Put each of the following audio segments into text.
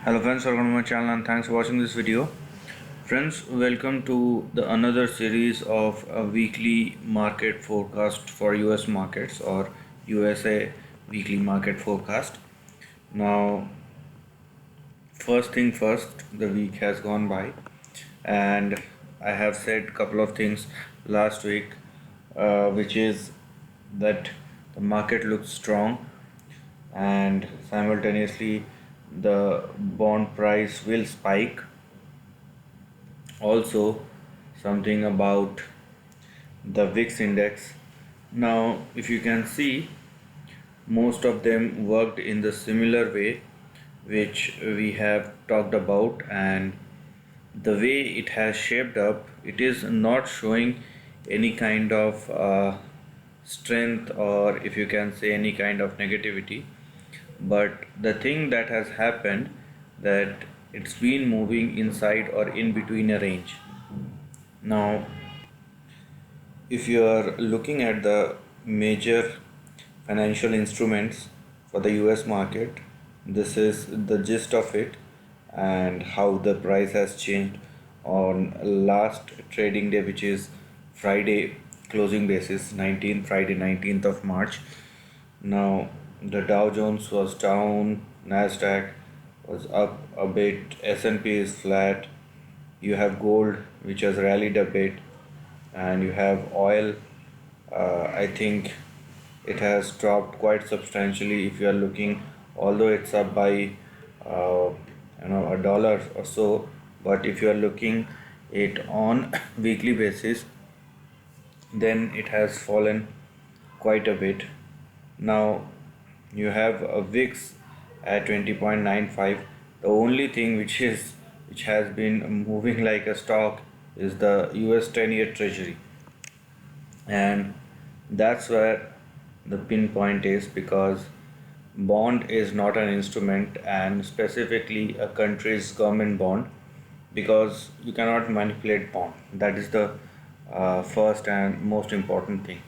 Hello friends, welcome to my channel and thanks for watching this video. Friends, welcome to the another series of a weekly market forecast for US markets or USA weekly market forecast. Now, first thing first, the week has gone by and I have said couple of things last week, which is that the market looks strong and simultaneously the bond price will spike. Also, something about the VIX index. Now, if you can see, most of them worked in the similar way which we have talked about, and the way it has shaped up, it is not showing any kind of strength, or if you can say any kind of negativity. But the thing that has happened, that it's been moving inside or in between a range. Now, if you are looking at the major financial instruments for the US market, this is the gist of it and how the price has changed on last trading day, which is Friday closing basis, 19th Friday 19th of March. Now the Dow Jones was down, Nasdaq was up a bit, S&P is flat. You have gold which has rallied a bit, and you have oil. I think it has dropped quite substantially. If you are looking, although it's up by $1 or so, but if you are looking it on weekly basis, then it has fallen quite a bit. Now you have a VIX at 20.95. The only thing which has been moving like a stock is the US 10-year treasury, and that's where the pinpoint is, because bond is not an instrument, and specifically a country's government bond, because you cannot manipulate bond. That is the first and most important thing.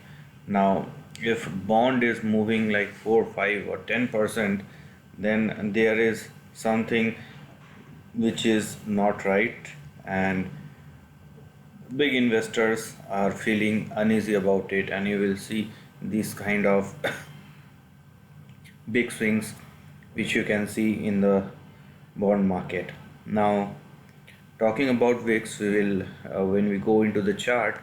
Now if bond is moving like 4 5 or 10%, then there is something which is not right, and big investors are feeling uneasy about it, and you will see these kind of big swings which you can see in the bond market. Now, talking about VIX, we will when we go into the chart,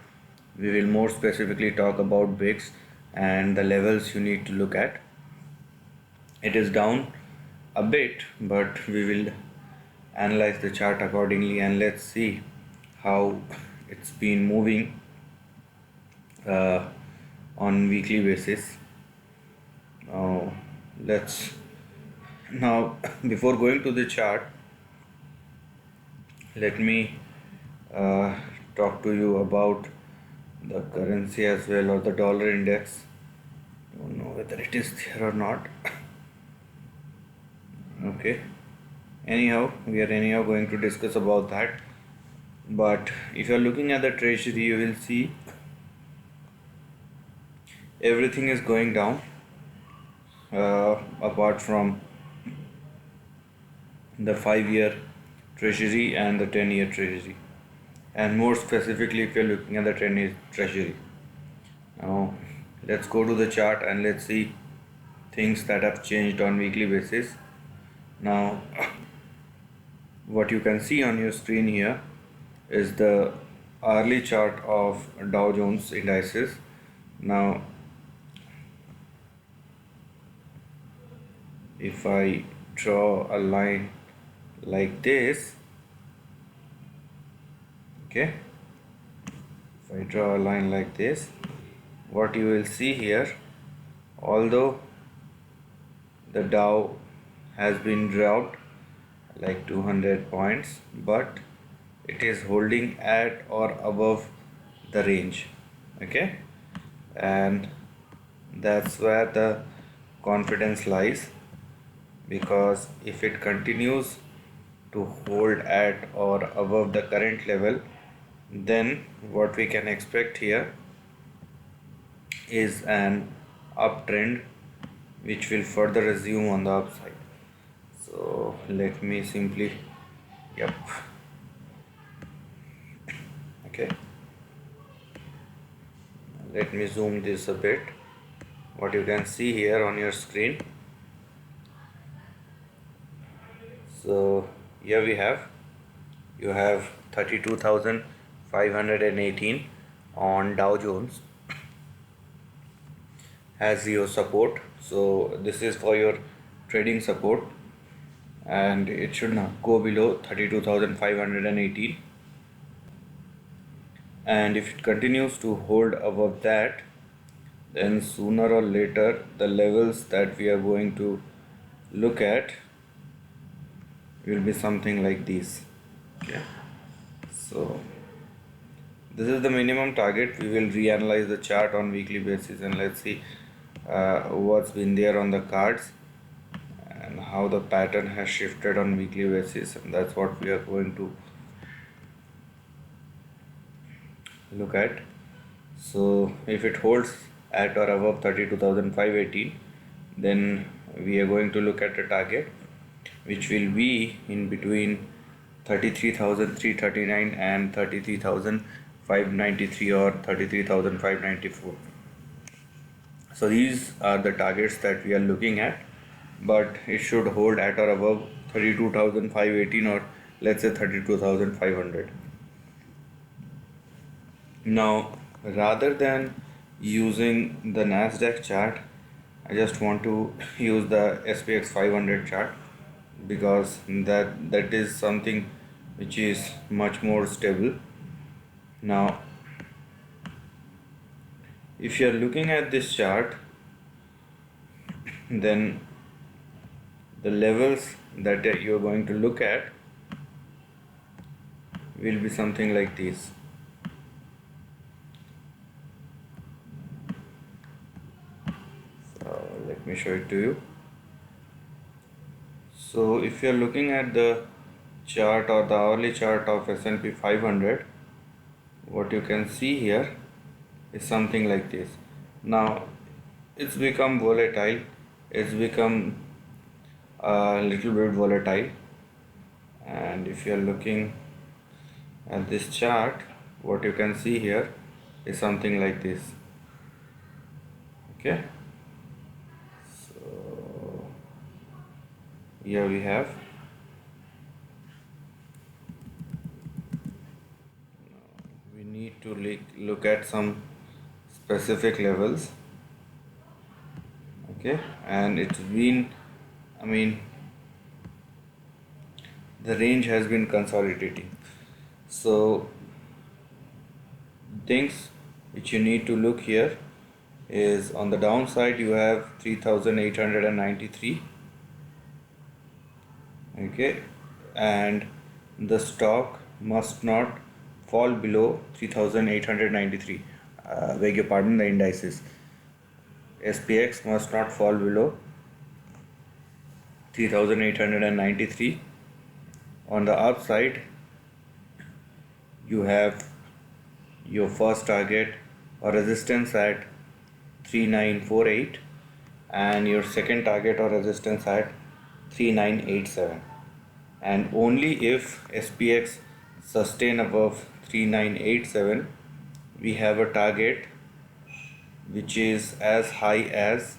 we will more specifically talk about VIX and the levels you need to look at. It is down a bit, but we will analyze the chart accordingly, and let's see how it's been moving uh, on weekly basis. Now let's now before going to the chart, let me uh, talk to you about the currency as well, or the dollar index. Don't know whether it is there or not. Okay. Anyhow, we are anyhow going to discuss about that. But if you are looking at the treasury, you will see everything is going down, apart from the 5-year treasury and the 10-year treasury, and more specifically if you're looking at the 10-year treasury. Now let's go to the chart and let's see things that have changed on weekly basis. Now what you can see on your screen here is the hourly chart of Dow Jones indices. Now if I draw a line like this, okay, if I draw a line like this, what you will see here, although the Dow has been dropped like 200 points, but it is holding at or above the range. Okay, and that's where the confidence lies, because if it continues to hold at or above the current level, then what we can expect here is an uptrend which will further resume on the upside. So let me simply, yep, okay, let me zoom this a bit. What you can see here on your screen, so here we have, you have 32,518 on Dow Jones has your support. So this is for your trading support, and it should not go below 32,518. And if it continues to hold above that, then sooner or later the levels that we are going to look at will be something like these. Okay, so this is the minimum target. We will reanalyze the chart on weekly basis, and let's see what's been there on the cards and how the pattern has shifted on weekly basis, and that's what we are going to look at. So if it holds at or above 32,518, then we are going to look at a target which will be in between 33,339 and 33,593 or 33,594. So these are the targets that we are looking at, but it should hold at or above 32,518 or let's say 32,500. Now, rather than using the Nasdaq chart, I just want to use the SPX 500 chart, because that is something which is much more stable. Now, if you are looking at this chart, then the levels that you are going to look at will be something like this. So let me show it to you. So if you are looking at the chart or the hourly chart of S&P 500, what you can see here is something like this. Now it's become volatile, it's become a little bit volatile, and if you are looking at this chart, what you can see here is something like this. Okay, so here we have, we need to look at some specific levels. Okay, and it's been, I mean, the range has been consolidating. So things which you need to look here is, on the downside you have 3,893. Okay, and the stock must not fall below 3,893. Beg your pardon, the indices. SPX must not fall below 3,893. On the upside, you have your first target or resistance at 3,948 and your second target or resistance at 3,987. And only if SPX sustain above 3,987, we have a target which is as high as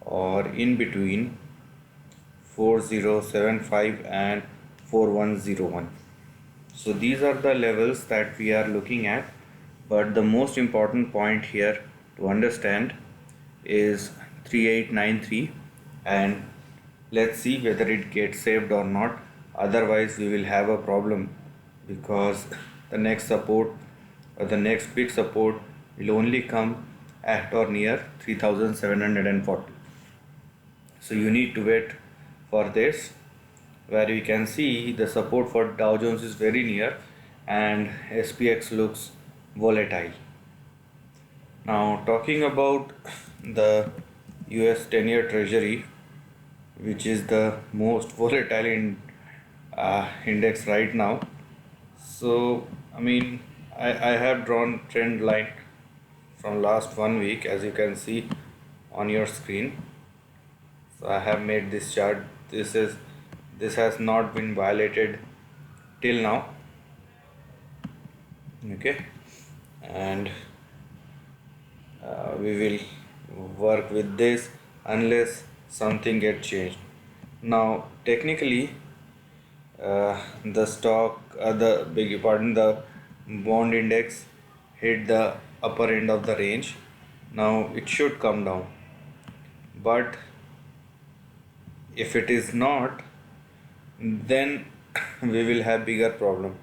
or in between 4075 and 4101. So these are the levels that we are looking at, but the most important point here to understand is 3893, and let's see whether it gets saved or not. Otherwise we will have a problem, because the next support or the next big support will only come at or near 3740. So you need to wait for this, where we can see the support for Dow Jones is very near and SPX looks volatile. Now talking about the US 10-year Treasury, which is the most volatile index right now. So I mean, I have drawn trend line from last 1 week, as you can see on your screen. So I have made this chart. This is this has not been violated till now. Okay, and we will work with this unless something gets changed. Now technically the stock the beg your pardon, the bond index hit the upper end of the range. Now it should come down, but if it is not, then we will have bigger problem.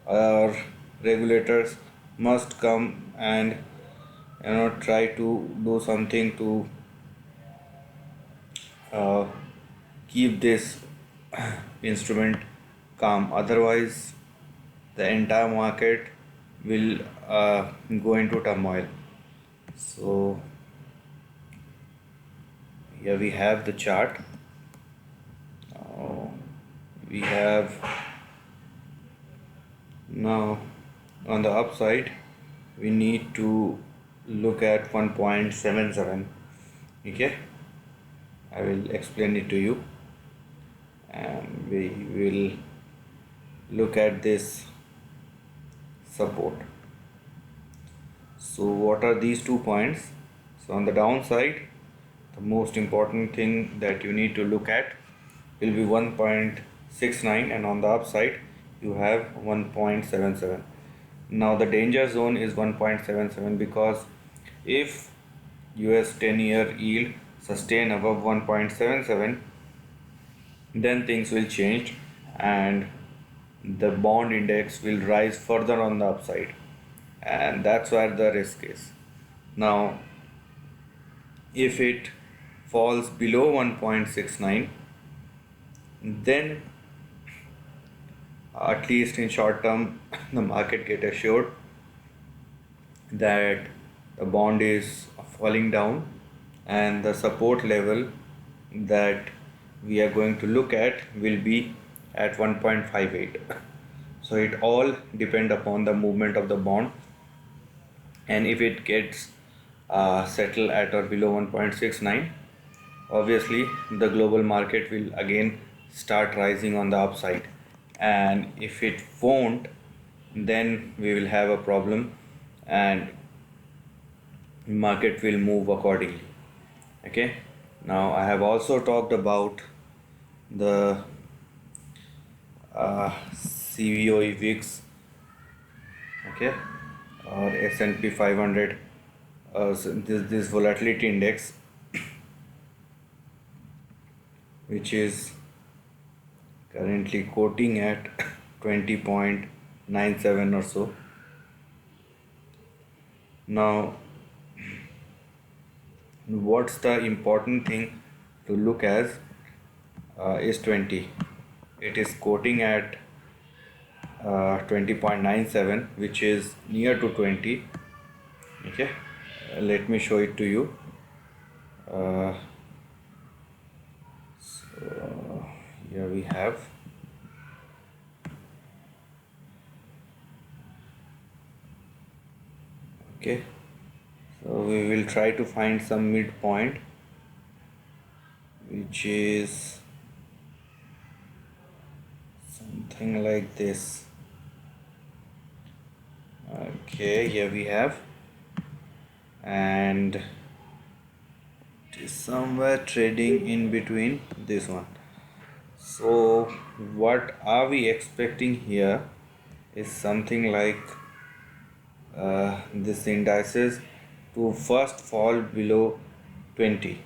Our regulators must come and try to do something to uh, keep this instrument calm. Otherwise the entire market will go into turmoil. So here we have the chart. We have now on the upside we need to look at 1.77. Okay, I will explain it to you, and we will look at this support. So what are these 2 points? So on the downside, the most important thing that you need to look at will be 1.69, and on the upside you have 1.77. Now the danger zone is 1.77 because if US 10-year yield sustain above 1.77, then things will change and the bond index will rise further on the upside, and that's where the risk is. Now if it falls below 1.69, then at least in short term the market get assured that the bond is falling down, and the support level that we are going to look at will be at 1.58. So it all depend upon the movement of the bond, and if it gets settle at or below 1.69, obviously the global market will again start rising on the upside, and if it won't, then we will have a problem and market will move accordingly. Okay, now I have also talked about the CVOE VIX, okay, or S&P 500, so this volatility index, which is currently quoting at 20.97 or so. Now what's the important thing to look as is 20. It is quoting at 20.97, which is near to 20. Okay, let me show it to you. So here we have, okay, so we will try to find some midpoint which is something like this. Okay, here we have, and it is somewhere trading in between this one. So what are we expecting here is something like this indices to first fall below 20.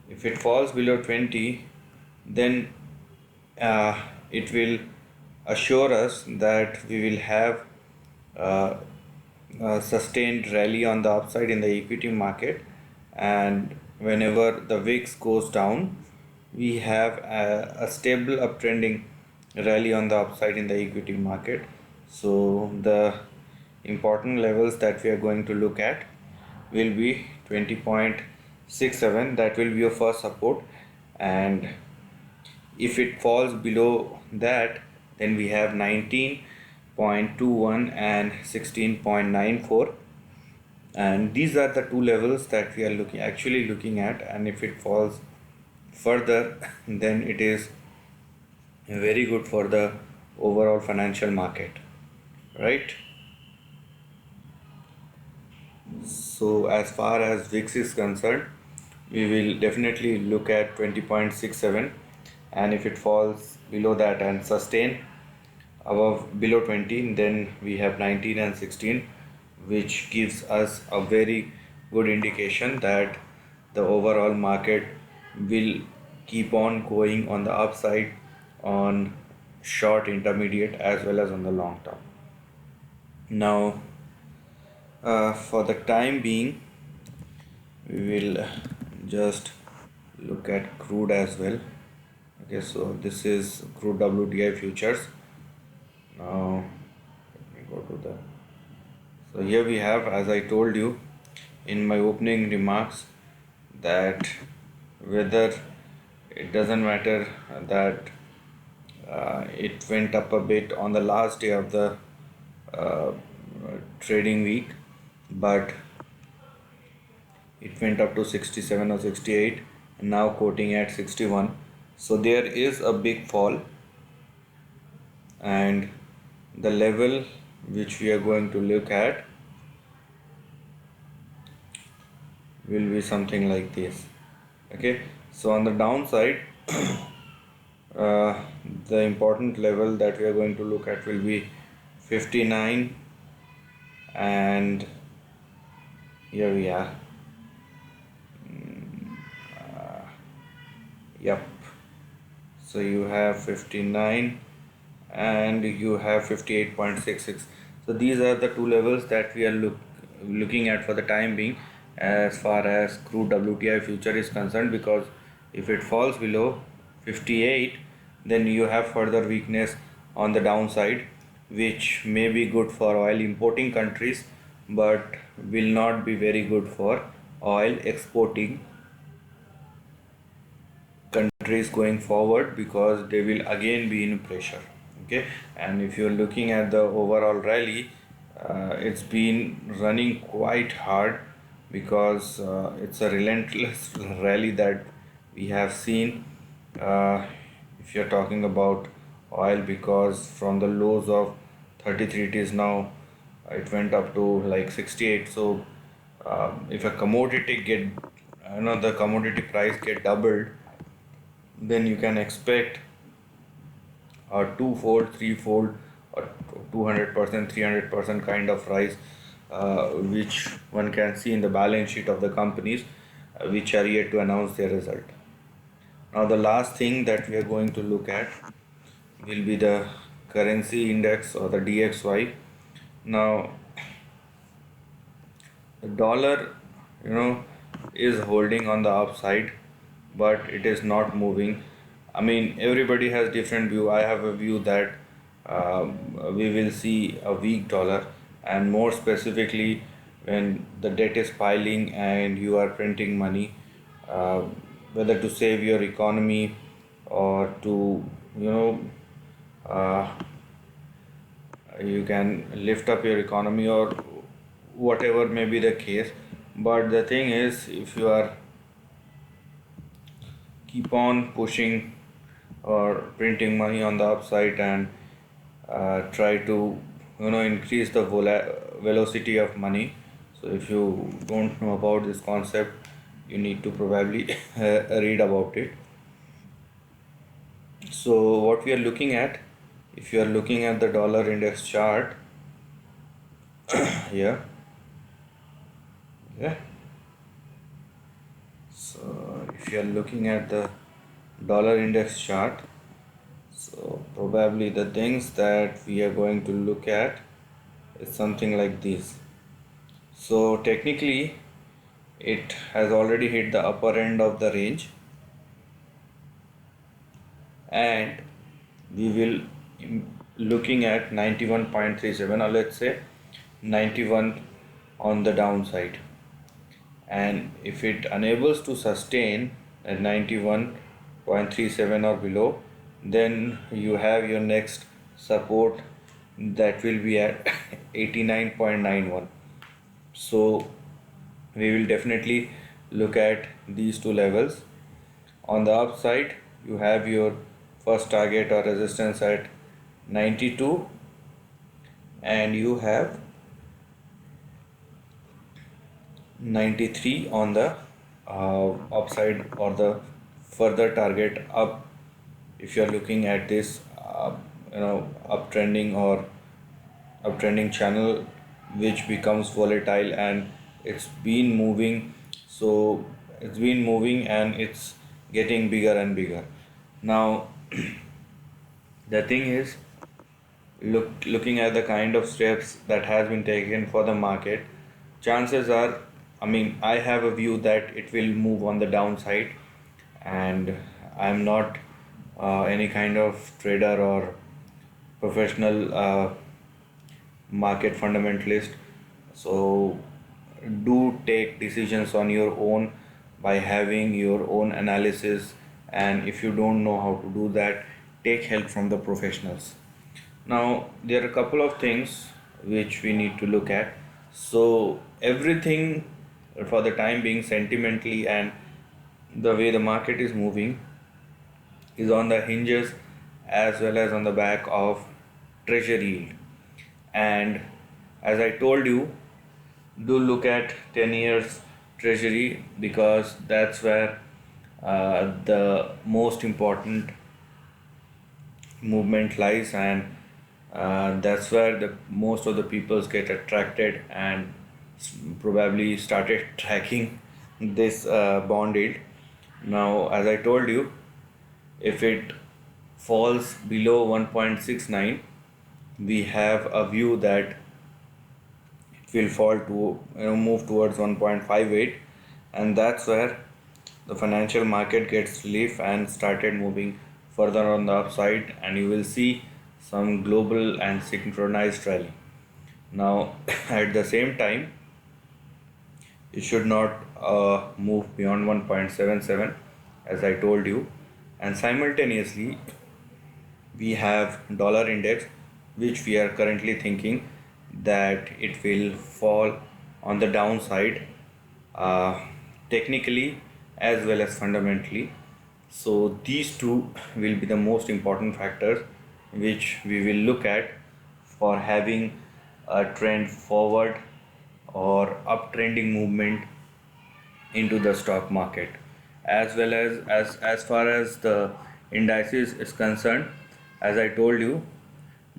If it falls below 20, then it will assure us that we will have a sustained rally on the upside in the equity market, and whenever the VIX goes down, we have a stable uptrending rally on the upside in the equity market. So the important levels that we are going to look at will be 20.67, that will be your first support, and if it falls below that, then we have 19.21 and 16.94, and these are the two levels that we are looking at, and if it falls further, then it is very good for the overall financial market, right? So as far as VIX is concerned, we will definitely look at 20.67, and if it falls below that and sustain above below 20, then we have 19 and 16, which gives us a very good indication that the overall market will keep on going on the upside on short, intermediate, as well as on the long term. Now, for the time being, we will just look at crude as well. Okay, so this is crude WTI futures. Now, let me go to the. So here we have, as I told you in my opening remarks, that whether it doesn't matter that it went up a bit on the last day of the uh, trading week, but it went up to 67 or 68 and now quoting at 61. So there is a big fall, and the level which we are going to look at will be something like this. Okay, so on the downside, uh, the important level that we are going to look at will be 59, and here we are. Yep, so you have 59 and you have 58.66. So these are the two levels that we are looking at for the time being as far as crude WTI future is concerned, because if it falls below 58, then you have further weakness on the downside, which may be good for oil importing countries but will not be very good for oil exporting countries going forward, because they will again be in pressure. Okay, and if you're looking at the overall rally, it's been running quite hard, because it's a relentless rally that we have seen. uh, if you're talking about oil, because from the lows of 33, it is now, it went up to like 68. So if a commodity get, the commodity price get doubled, then you can expect a twofold, threefold, or 200%, 300% kind of rise, which one can see in the balance sheet of the companies which are yet to announce their result. Now, the last thing that we are going to look at will be the currency index, or the DXY. Now, the dollar, is holding on the upside, but it is not moving. I mean, everybody has different view. I have a view that we will see a weak dollar, and more specifically, when the debt is piling and you are printing money, uh, whether to save your economy or to, you know, uh, you can lift up your economy, or whatever may be the case. But the thing is, if you are keep on pushing or printing money on the upside, and try to increase the velocity of money. So if you don't know about this concept, you need to probably read about it. So what we are looking at, if you are looking at the dollar index chart here, yeah, so if you are looking at the dollar index chart, so probably the things that we are going to look at is something like this. So technically it has already hit the upper end of the range, and we will looking at 91.37, or let's say 91 on the downside. And if it enables to sustain at 91.37 or below, then you have your next support that will be at 89.91. So we will definitely look at these two levels On the upside, you have your first target or resistance at 92, and you have 93 on the upside, or the further target up. If you are looking at this uptrending or uptrending channel, which becomes volatile, and it's been moving, so it's been moving and it's getting bigger and bigger. Now the thing is, looking at the kind of steps that has been taken for the market, chances are, I mean, I have a view that it will move on the downside, and I'm not any kind of trader or professional market fundamentalist. So do take decisions on your own by having your own analysis, and if you don't know how to do that, take help from the professionals. Now there are a couple of things which we need to look at. So everything for the time being, sentimentally, and the way the market is moving, is on the hinges as well as on the back of treasury yield. And as I told you, do look at 10 years treasury, because that's where the most important movement lies, and that's where the most of the peoples get attracted and probably started tracking this bond yield. Now as I told you, if it falls below 1.69, we have a view that it will fall to, move towards 1.58, and that's where the financial market gets relief and started moving further on the upside, and you will see some global and synchronized rally. Now at the same time, it should not move beyond 1.77, as I told you. And simultaneously, we have dollar index, which we are currently thinking that it will fall on the downside, uh, technically as well as fundamentally. So these two will be the most important factors which we will look at for having a trend forward or uptrending movement into the stock market. As well as far as the indices is concerned, as I told you,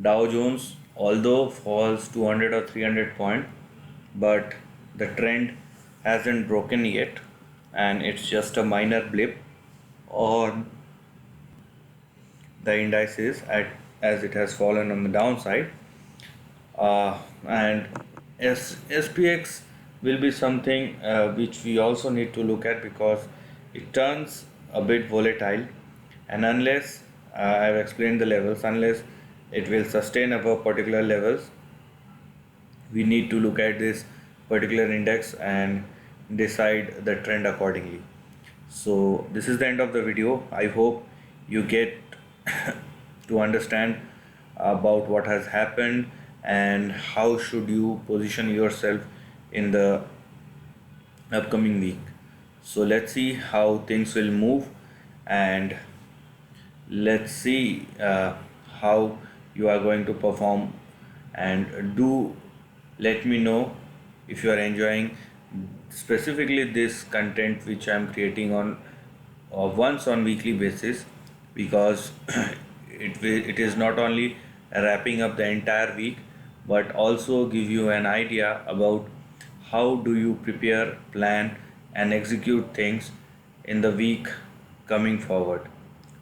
Dow Jones, although falls 200 or 300 point, but the trend hasn't broken yet, and it's just a minor blip on the indices at, as it has fallen on the downside. And SPX will be something which we also need to look at, because it turns a bit volatile, and unless I've explained the levels, unless it will sustain above particular levels, we need to look at this particular index and decide the trend accordingly. So this is the end of the video. I hope you get to understand about what has happened and how should you position yourself in the upcoming week. So let's see how things will move, and let's see how you are going to perform, and do let me know if you are enjoying specifically this content which I am creating on once on weekly basis, because it is not only wrapping up the entire week, but also give you an idea about how do you prepare, plan, and execute things in the week coming forward.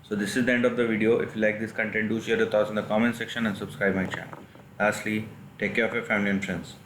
So this is the end of the video. If you like this content, do share your thoughts in the comment section and subscribe my channel. Lastly, take care of your family and friends.